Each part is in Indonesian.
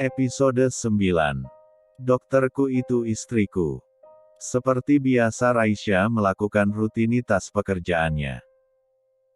Episode 9. Dokterku itu istriku. Seperti biasa Raisya melakukan rutinitas pekerjaannya.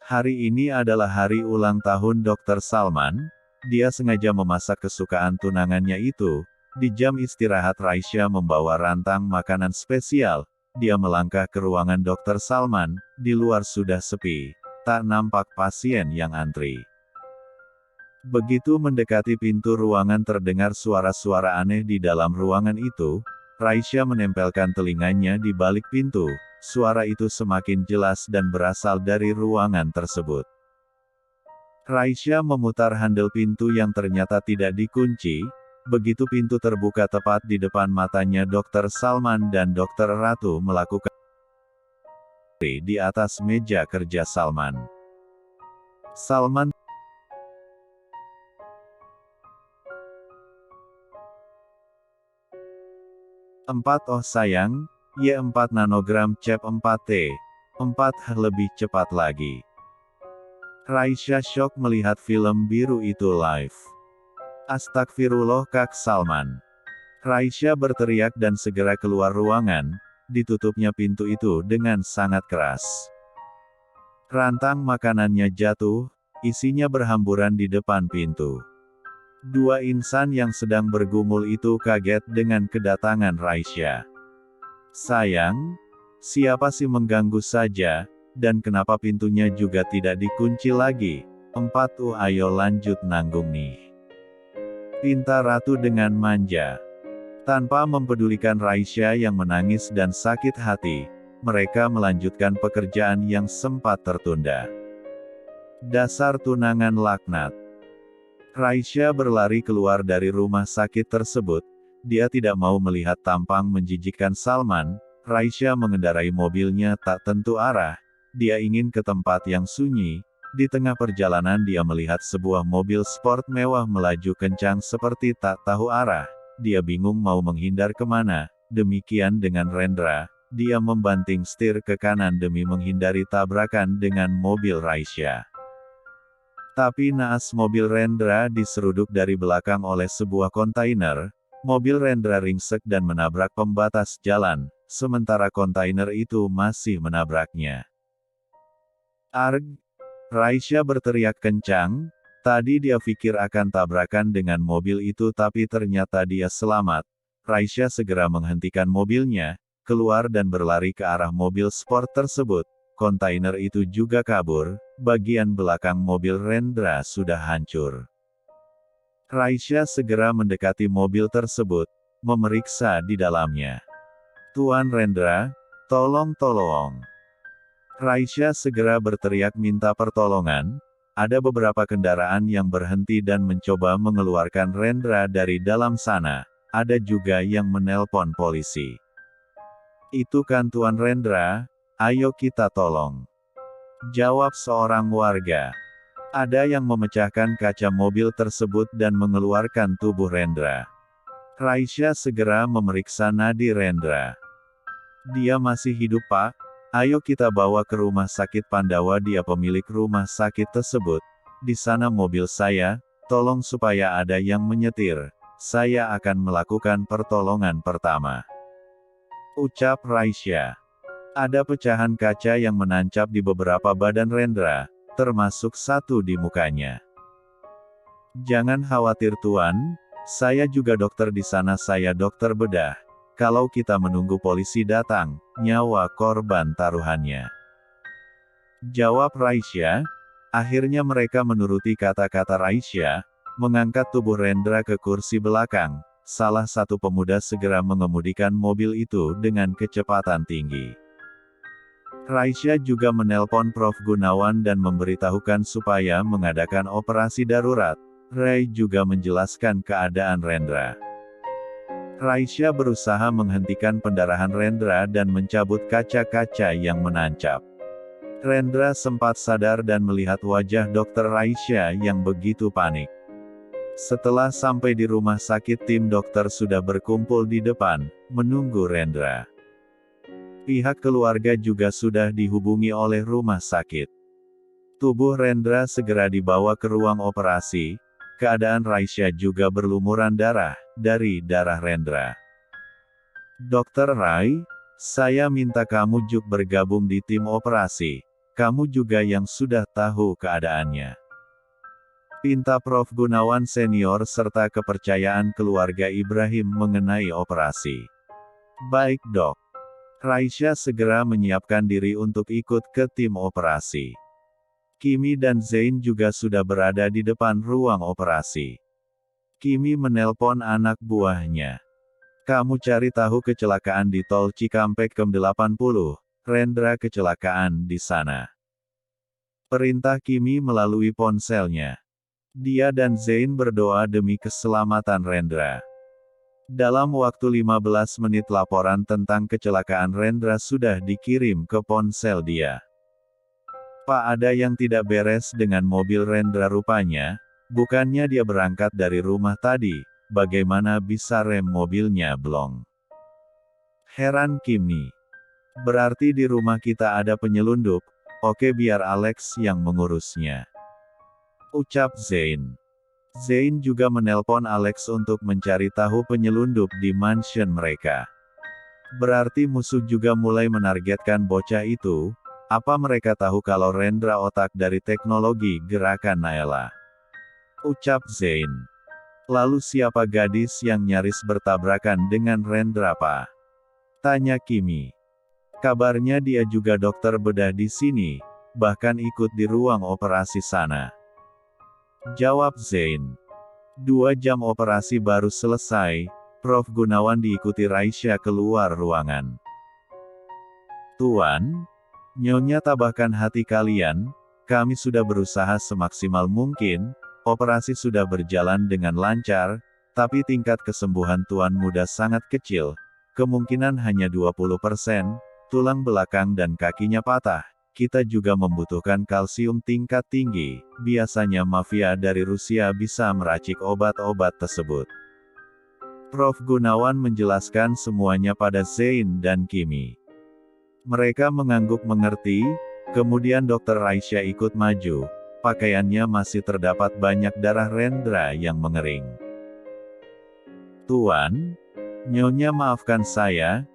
Hari ini adalah hari ulang tahun Dr. Salman. Dia sengaja memasak kesukaan tunangannya itu. Di jam istirahat Raisya membawa rantang makanan spesial. Dia melangkah ke ruangan Dr. Salman. Di luar sudah sepi. Tak nampak pasien yang antri. Begitu mendekati pintu ruangan terdengar suara-suara aneh di dalam ruangan itu. Raisya menempelkan telinganya di balik pintu. Suara itu semakin jelas dan berasal dari ruangan tersebut. Raisya memutar handle pintu yang ternyata tidak dikunci. Begitu pintu terbuka tepat di depan matanya Dr. Salman dan Dr. Ratu melakukan di atas meja kerja Salman. Salman Oh sayang, Y4 nanogram CEP 4T. 4H lebih cepat lagi. Raisya syok melihat film biru itu live. Astagfirullah Kak Salman. Raisya berteriak dan segera keluar ruangan. Ditutupnya pintu itu dengan sangat keras. Rantang makanannya jatuh, isinya berhamburan di depan pintu. Dua insan yang sedang bergumul itu kaget dengan kedatangan Raisya. Sayang, siapa sih mengganggu saja, dan kenapa pintunya juga tidak dikunci lagi? Ayo lanjut nanggung nih. Pinta Ratu dengan manja. Tanpa mempedulikan Raisya yang menangis dan sakit hati, mereka melanjutkan pekerjaan yang sempat tertunda. Dasar tunangan laknat. Raisya berlari keluar dari rumah sakit tersebut. Dia tidak mau melihat tampang menjijikkan Salman. Raisya mengendarai mobilnya tak tentu arah. Dia ingin ke tempat yang sunyi. Di tengah perjalanan dia melihat sebuah mobil sport mewah melaju kencang seperti tak tahu arah. Dia bingung mau menghindar kemana. Demikian dengan Rendra. Dia membanting setir ke kanan demi menghindari tabrakan dengan mobil Raisya. Tapi naas mobil Rendra diseruduk dari belakang oleh sebuah kontainer. Mobil Rendra ringsek dan menabrak pembatas jalan, sementara kontainer itu masih menabraknya. Arg! Raisya berteriak kencang. Tadi dia pikir akan tabrakan dengan mobil itu tapi ternyata dia selamat. Raisya segera menghentikan mobilnya, keluar dan berlari ke arah mobil sport tersebut. Kontainer itu juga kabur, bagian belakang mobil Rendra sudah hancur. Raisya segera mendekati mobil tersebut, memeriksa di dalamnya. Tuan Rendra, tolong. Raisya segera berteriak minta pertolongan. Ada beberapa kendaraan yang berhenti dan mencoba mengeluarkan Rendra dari dalam sana. Ada juga yang menelpon polisi. Itu kan Tuan Rendra? Ayo kita tolong. Jawab seorang warga. Ada yang memecahkan kaca mobil tersebut dan mengeluarkan tubuh Rendra. Raisya segera memeriksa nadi Rendra. Dia masih hidup Pak? Ayo kita bawa ke rumah sakit Pandawa. Dia pemilik rumah sakit tersebut. Di sana mobil saya, tolong supaya ada yang menyetir. Saya akan melakukan pertolongan pertama. Ucap Raisya. Ada pecahan kaca yang menancap di beberapa badan Rendra, termasuk satu di mukanya. Jangan khawatir Tuan, saya juga dokter di sana, saya dokter bedah. Kalau kita menunggu polisi datang, nyawa korban taruhannya. Jawab Raisya. Akhirnya mereka menuruti kata-kata Raisya, mengangkat tubuh Rendra ke kursi belakang. Salah satu pemuda segera mengemudikan mobil itu dengan kecepatan tinggi. Raisya juga menelpon Prof. Gunawan dan memberitahukan supaya mengadakan operasi darurat. Ray juga menjelaskan keadaan Rendra. Raisya berusaha menghentikan pendarahan Rendra dan mencabut kaca-kaca yang menancap. Rendra sempat sadar dan melihat wajah Dr. Raisya yang begitu panik. Setelah sampai di rumah sakit, tim dokter sudah berkumpul di depan, menunggu Rendra. Pihak keluarga juga sudah dihubungi oleh rumah sakit. Tubuh Rendra segera dibawa ke ruang operasi. keadaan Raisya juga berlumuran darah, dari darah Rendra. Dokter Rai, saya minta kamu juga bergabung di tim operasi. Kamu juga yang sudah tahu keadaannya. Pinta Prof. Gunawan Senior serta kepercayaan keluarga Ibrahim mengenai operasi. Baik dok. Raisya segera menyiapkan diri untuk ikut ke tim operasi. Kimi dan Zain juga sudah berada di depan ruang operasi. Kimi menelpon anak buahnya. Kamu cari tahu kecelakaan di tol Cikampek Kem-80, Rendra kecelakaan di sana. Perintah Kimi melalui ponselnya. Dia dan Zain berdoa demi keselamatan Rendra. Dalam waktu 15 menit laporan tentang kecelakaan Rendra sudah dikirim ke ponsel dia. Pak, ada yang tidak beres dengan mobil Rendra rupanya. Bukannya dia berangkat dari rumah tadi, bagaimana bisa rem mobilnya blong? Heran Kimi. Berarti di rumah kita ada penyelundup, oke biar Alex yang mengurusnya. Ucap Zain. Zain juga menelpon Alex untuk mencari tahu penyelundup di mansion mereka. Berarti musuh juga mulai menargetkan bocah itu. Apa mereka tahu kalau Rendra otak dari teknologi gerakan Naela? Ucap Zain. Lalu siapa gadis yang nyaris bertabrakan dengan Rendra Pak? Tanya Kimi. Kabarnya dia juga dokter bedah di sini, bahkan ikut di ruang operasi sana. Jawab Zain. 2 jam operasi baru selesai, Prof. Gunawan diikuti Raisya keluar ruangan. Tuan, Nyonya tabahkan hati kalian, kami sudah berusaha semaksimal mungkin, operasi sudah berjalan dengan lancar, tapi tingkat kesembuhan Tuan muda sangat kecil, kemungkinan hanya 20%, tulang belakang dan kakinya patah. Kita juga membutuhkan kalsium tingkat tinggi, biasanya mafia dari Rusia bisa meracik obat-obat tersebut. Prof. Gunawan menjelaskan semuanya pada Zain dan Kimi. Mereka mengangguk mengerti, kemudian Dr. Raisya ikut maju, pakaiannya masih terdapat banyak darah Rendra yang mengering. Tuan, Nyonya maafkan saya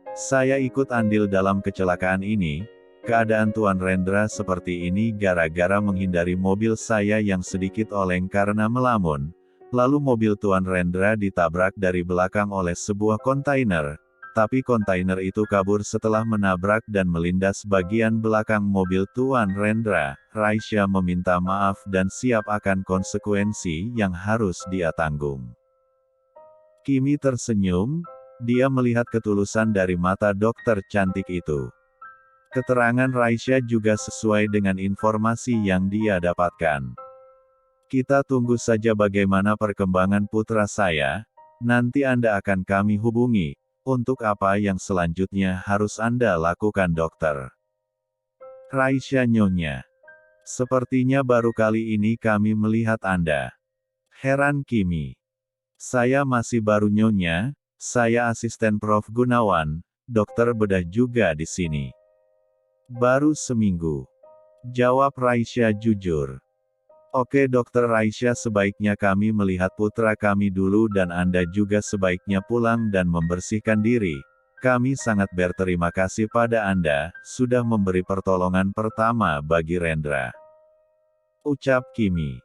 ikut andil dalam kecelakaan ini. Keadaan Tuan Rendra seperti ini gara-gara menghindari mobil saya yang sedikit oleng karena melamun, lalu mobil Tuan Rendra ditabrak dari belakang oleh sebuah kontainer, tapi kontainer itu kabur setelah menabrak dan melindas bagian belakang mobil Tuan Rendra. Raisya meminta maaf dan siap akan konsekuensi yang harus dia tanggung. Kimi tersenyum, dia melihat ketulusan dari mata dokter cantik itu. Keterangan Raisya juga sesuai dengan informasi yang dia dapatkan. Kita tunggu saja bagaimana perkembangan putra saya, nanti Anda akan kami hubungi, untuk apa yang selanjutnya harus Anda lakukan dokter. Raisya Nyonya. Sepertinya baru kali ini kami melihat Anda. Heran Kimi. Saya masih baru Nyonya, saya asisten Prof. Gunawan, dokter bedah juga di sini. Baru seminggu. Jawab Raisya jujur. Oke dokter Raisya, sebaiknya kami melihat putra kami dulu dan Anda juga sebaiknya pulang dan membersihkan diri. Kami sangat berterima kasih pada Anda, sudah memberi pertolongan pertama bagi Rendra. Ucap Kimi.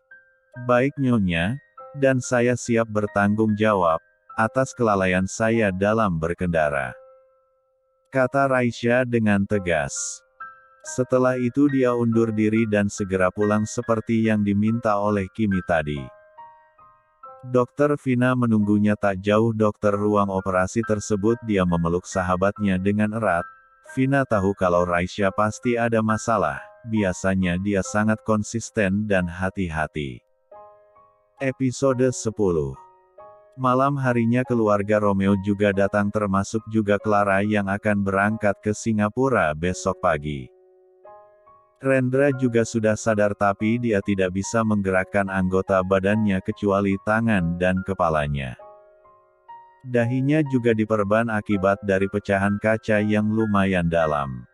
Baik Nyonya, dan saya siap bertanggung jawab atas kelalaian saya dalam berkendara. Kata Raisya dengan tegas. Setelah itu dia undur diri dan segera pulang seperti yang diminta oleh Kimi tadi. Dokter Vina menunggunya tak jauh dokter ruang operasi tersebut. Dia memeluk sahabatnya dengan erat. Vina tahu kalau Raisya pasti ada masalah, biasanya dia sangat konsisten dan hati-hati. Episode 10. Malam harinya keluarga Romeo juga datang, termasuk juga Clara yang akan berangkat ke Singapura besok pagi. Rendra juga sudah sadar tapi dia tidak bisa menggerakkan anggota badannya kecuali tangan dan kepalanya. Dahinya juga diperban akibat dari pecahan kaca yang lumayan dalam.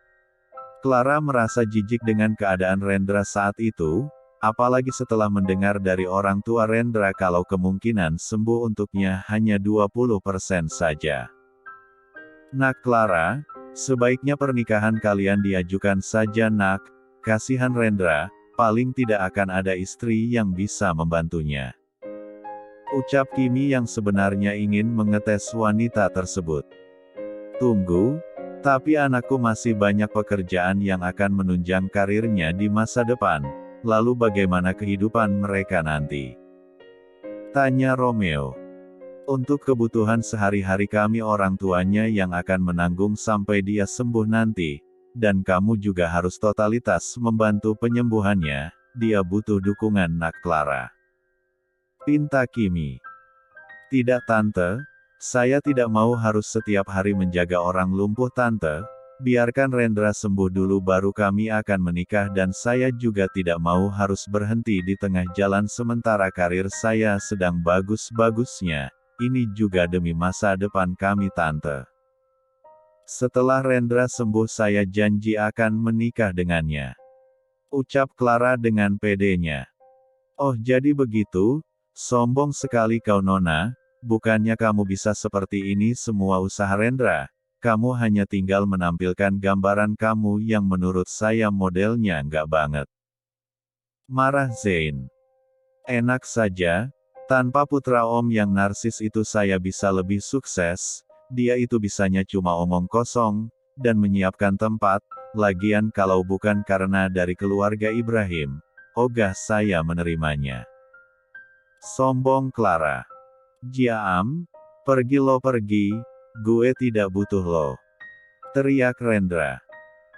Clara merasa jijik dengan keadaan Rendra saat itu, apalagi setelah mendengar dari orang tua Rendra kalau kemungkinan sembuh untuknya hanya 20% saja. Nak Clara, sebaiknya pernikahan kalian diajukan saja nak, kasihan Rendra, paling tidak akan ada istri yang bisa membantunya. Ucap Kimi yang sebenarnya ingin mengetes wanita tersebut. Tunggu, tapi anakku masih banyak pekerjaan yang akan menunjang karirnya di masa depan, lalu bagaimana kehidupan mereka nanti? Tanya Romeo. Untuk kebutuhan sehari-hari kami orang tuanya yang akan menanggung sampai dia sembuh nanti, dan kamu juga harus totalitas membantu penyembuhannya, dia butuh dukungan nak Clara. Pinta Kimi. Tidak tante, saya tidak mau harus setiap hari menjaga orang lumpuh tante, biarkan Rendra sembuh dulu baru kami akan menikah dan saya juga tidak mau harus berhenti di tengah jalan sementara karir saya sedang bagus-bagusnya, ini juga demi masa depan kami tante. Setelah Rendra sembuh saya janji akan menikah dengannya. Ucap Clara dengan pedenya. Oh jadi begitu? Sombong sekali kau Nona, bukannya kamu bisa seperti ini semua usaha Rendra, kamu hanya tinggal menampilkan gambaran kamu yang menurut saya modelnya nggak banget. Marah Zain. Enak saja, tanpa putra om yang narsis itu saya bisa lebih sukses, dia itu bisanya cuma omong kosong, dan menyiapkan tempat, lagian kalau bukan karena dari keluarga Ibrahim, ogah saya menerimanya. Sombong Clara. Jiam, pergi lo pergi, gue tidak butuh lo. Teriak Rendra.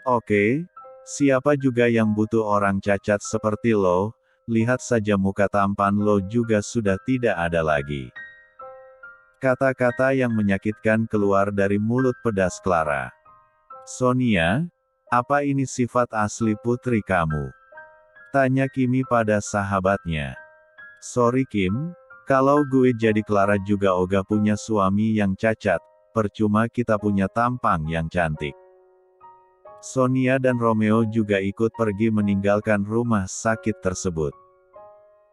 Oke, siapa juga yang butuh orang cacat seperti lo, lihat saja muka tampan lo juga sudah tidak ada lagi. Kata-kata yang menyakitkan keluar dari mulut pedas Clara. Sonia, apa ini sifat asli putri kamu? Tanya Kimi pada sahabatnya. Sorry Kim, kalau gue jadi Clara juga ogah punya suami yang cacat, percuma kita punya tampang yang cantik. Sonia dan Romeo juga ikut pergi meninggalkan rumah sakit tersebut.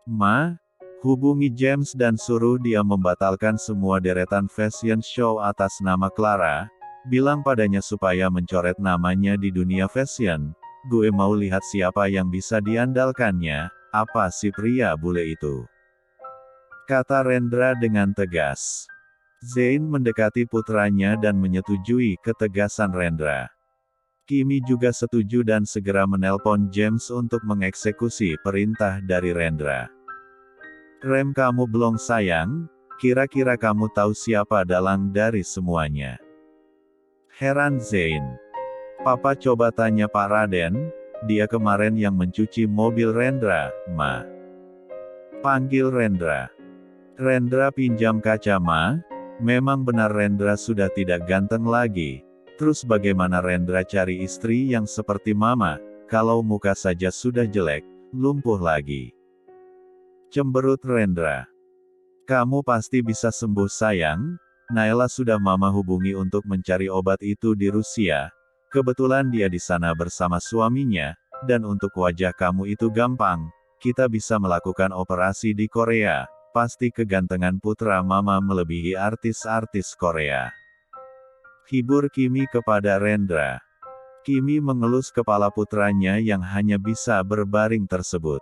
Ma, hubungi James dan suruh dia membatalkan semua deretan fashion show atas nama Clara, bilang padanya supaya mencoret namanya di dunia fashion, gue mau lihat siapa yang bisa diandalkannya. Apa si pria bule itu? Kata Rendra dengan tegas. Zain mendekati putranya dan menyetujui ketegasan Rendra. Kimi juga setuju dan segera menelpon James untuk mengeksekusi perintah dari Rendra. Rem kamu belum sayang, kira-kira kamu tahu siapa dalang dari semuanya? Heran Zain. Papa coba tanya Pak Raden, dia kemarin yang mencuci mobil Rendra, Ma. Panggil Rendra. Rendra pinjam kaca Ma, memang benar Rendra sudah tidak ganteng lagi, terus bagaimana Rendra cari istri yang seperti Mama, kalau muka saja sudah jelek, lumpuh lagi. Cemberut Rendra. Kamu pasti bisa sembuh sayang, Naila sudah Mama hubungi untuk mencari obat itu di Rusia, kebetulan dia di sana bersama suaminya, dan untuk wajah kamu itu gampang, kita bisa melakukan operasi di Korea, pasti kegantengan putra Mama melebihi artis-artis Korea. Hibur Kimi kepada Rendra. Kimi mengelus kepala putranya yang hanya bisa berbaring tersebut.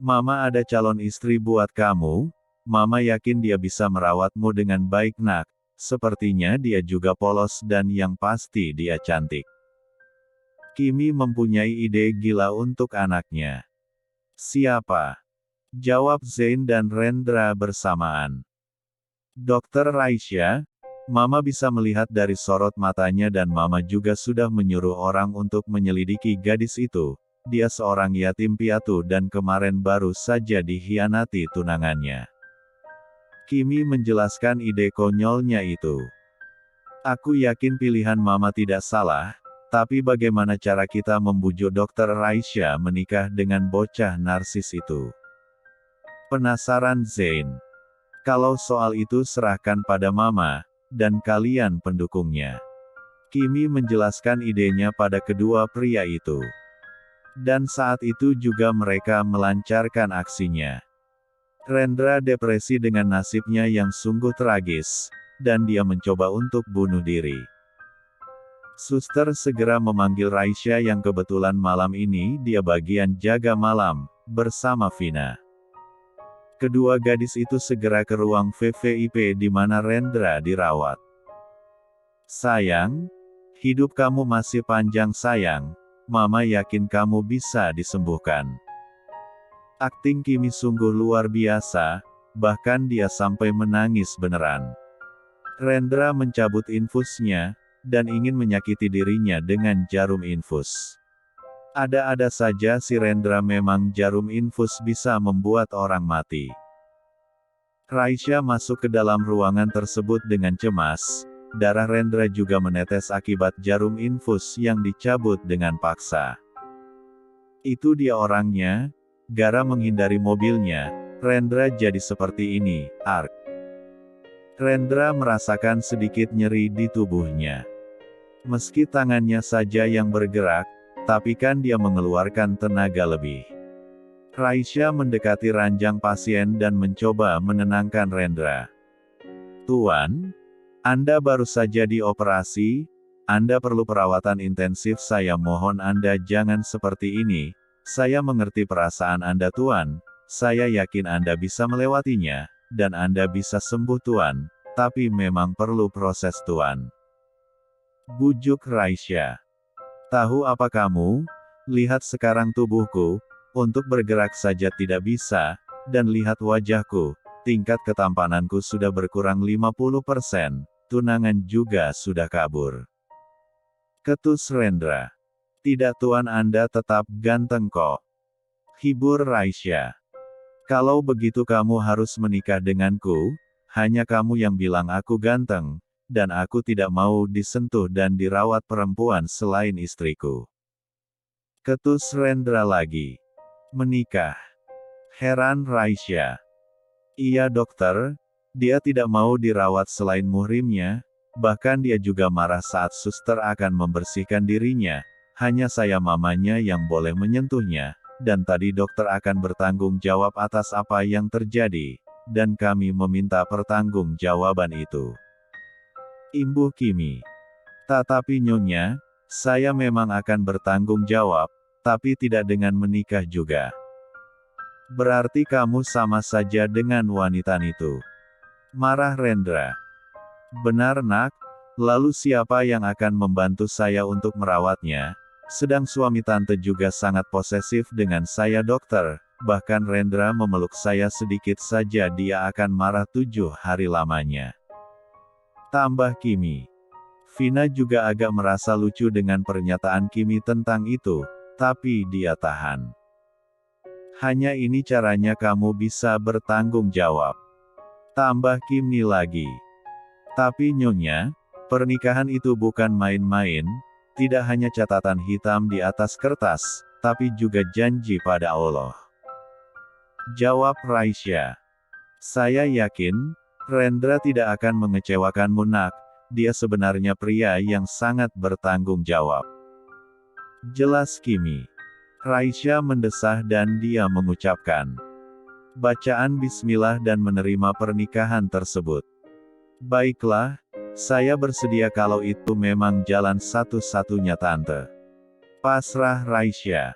Mama ada calon istri buat kamu, Mama yakin dia bisa merawatmu dengan baik nak. Sepertinya dia juga polos dan yang pasti dia cantik. Kimi mempunyai ide gila untuk anaknya. Siapa? Jawab Zain dan Rendra bersamaan. Dokter Raisya, Mama bisa melihat dari sorot matanya dan Mama juga sudah menyuruh orang untuk menyelidiki gadis itu. Dia seorang yatim piatu dan kemarin baru saja dikhianati tunangannya. Kimi menjelaskan ide konyolnya itu. Aku yakin pilihan Mama tidak salah, tapi bagaimana cara kita membujuk Dokter Raisya menikah dengan bocah narsis itu? Penasaran Zain. Kalau soal itu serahkan pada Mama, dan kalian pendukungnya. Kimi menjelaskan idenya pada kedua pria itu. Dan saat itu juga mereka melancarkan aksinya. Rendra depresi dengan nasibnya yang sungguh tragis, dan dia mencoba untuk bunuh diri. Suster segera memanggil Raisya yang kebetulan malam ini dia bagian jaga malam, bersama Vina. Kedua gadis itu segera ke ruang VVIP di mana Rendra dirawat. "Sayang, hidup kamu masih panjang sayang, Mama yakin kamu bisa disembuhkan." Akting Kimi sungguh luar biasa, bahkan dia sampai menangis beneran. Rendra mencabut infusnya, dan ingin menyakiti dirinya dengan jarum infus. Ada-ada saja si Rendra, memang jarum infus bisa membuat orang mati. Raisya masuk ke dalam ruangan tersebut dengan cemas. Darah Rendra juga menetes akibat jarum infus yang dicabut dengan paksa. Itu dia orangnya. Gara menghindari mobilnya, Rendra jadi seperti ini. Ark. Rendra merasakan sedikit nyeri di tubuhnya. Meski tangannya saja yang bergerak, tapi kan dia mengeluarkan tenaga lebih. Raisya mendekati ranjang pasien dan mencoba menenangkan Rendra. "Tuan, Anda baru saja dioperasi, Anda perlu perawatan intensif, saya mohon Anda jangan seperti ini. Saya mengerti perasaan Anda Tuan, saya yakin Anda bisa melewatinya, dan Anda bisa sembuh Tuan, tapi memang perlu proses Tuan," bujuk Raisya. "Tahu apa kamu? Lihat sekarang tubuhku, untuk bergerak saja tidak bisa, dan lihat wajahku, tingkat ketampananku sudah berkurang 50%, tunangan juga sudah kabur," ketus Rendra. "Tidak Tuan, Anda tetap ganteng kok," hibur Raisya. "Kalau begitu kamu harus menikah denganku, hanya kamu yang bilang aku ganteng, dan aku tidak mau disentuh dan dirawat perempuan selain istriku," ketus Rendra lagi. "Menikah?" heran Raisya. "Iya dokter, dia tidak mau dirawat selain muhrimnya, bahkan dia juga marah saat suster akan membersihkan dirinya. Hanya saya mamanya yang boleh menyentuhnya, dan tadi dokter akan bertanggung jawab atas apa yang terjadi, dan kami meminta pertanggungjawaban itu," imbuh Kimi. "Tetapi Nyonya, saya memang akan bertanggung jawab, tapi tidak dengan menikah juga." "Berarti kamu sama saja dengan wanita itu," marah Rendra. "Benar Nak, lalu siapa yang akan membantu saya untuk merawatnya? Sedang suami tante juga sangat posesif dengan saya dokter, bahkan Rendra memeluk saya sedikit saja dia akan marah 7 hari lamanya," tambah Kimi. Vina juga agak merasa lucu dengan pernyataan Kimi tentang itu, tapi dia tahan. "Hanya ini caranya kamu bisa bertanggung jawab," tambah Kimi lagi. "Tapi Nyonya, pernikahan itu bukan main-main, tidak hanya catatan hitam di atas kertas, tapi juga janji pada Allah," jawab Raisya. "Saya yakin, Rendra tidak akan mengecewakanmu Nak, dia sebenarnya pria yang sangat bertanggung jawab," jelas Kimi. Raisya mendesah dan dia mengucapkan bacaan bismillah dan menerima pernikahan tersebut. "Baiklah, saya bersedia kalau itu memang jalan satu-satunya Tante," pasrah Raisya.